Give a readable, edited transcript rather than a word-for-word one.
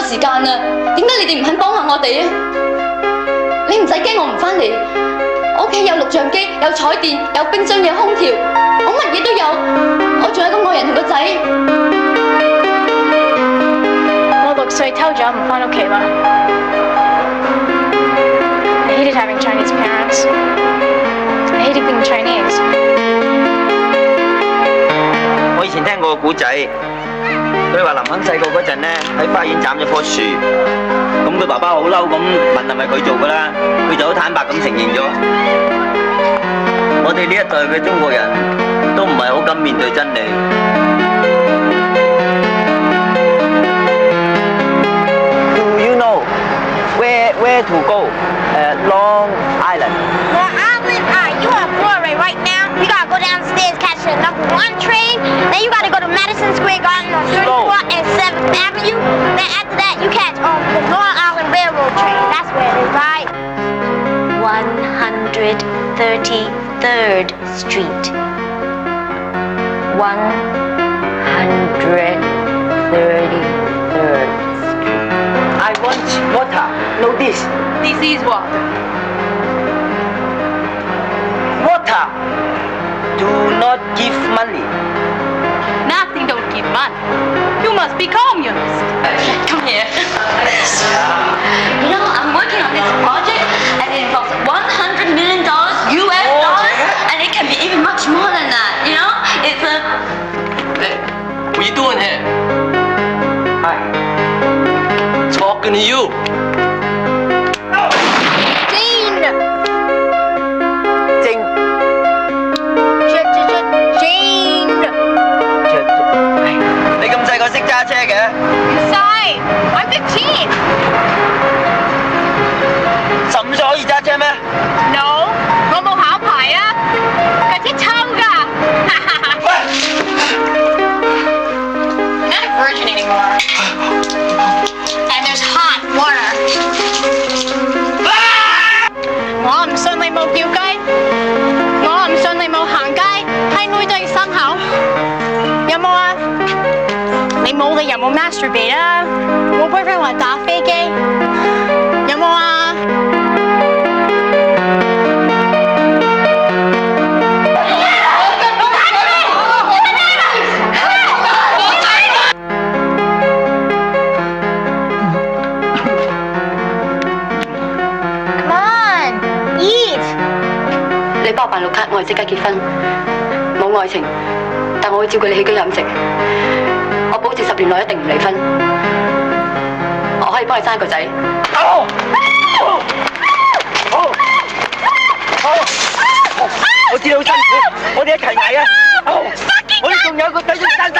時間啦，點解你哋唔肯幫下我哋啊？你唔使驚，我唔返嚟。我屋企有錄像機，有彩電，有冰箱，有空調，我乜嘢都有。我仲有個愛人同個仔。我6歲偷咗唔返屋企啦。I hated having Chinese parents. I hated being Chinese. 我以前聽過個古仔，佢話林肯細個嗰陣咧喺花園斬咗棵樹，咁佢爸爸好嬲咁問係咪佢做㗎啦，佢就好坦白咁承認咗。我哋呢一代嘅中國人都唔係好敢面對真理。Do you know where to go? Long Island. Long Island? You on Broadway right now? You gotta go downstairs, catch the #1 train. Then you gotta go to Madison Square Garden on 34th and 7th Avenue. Then after that, you catch the Long Island Railroad train. That's where it is, right? 133rd Street. 133rd Street. I want water. No this. This is water. Water. Do not give money. Nothing don't give money. You must be communist. Come here. You know, I'm working on this project and it involves $100 million US dollars and it can be even much more than that, you know? It's a... Hey, what you doing here? Hi. Talking to you. Jane! Jane. Jane! 你咁細個識揸車嘅？ Sorry, I'm 15. 15歲可以揸車咩？ No, 我冇考牌啊，架車抽㗎。You're not a virgin anymore. And there's hot water. 我唔信你冇叫雞，我唔信你冇行街，閪妹都要生口。有冇啊？你冇理由冇 masturbate 啊！我 boyfriend 話打飛機，有冇啊？你幫我辦綠卡，我係即刻結婚，冇愛情，但我會照顧你起居飲食。我保證10年內一定唔離婚。我可以幫你生一個仔。我知你好辛苦，我哋一齊捱啊！我哋仲有個仔要生㗎。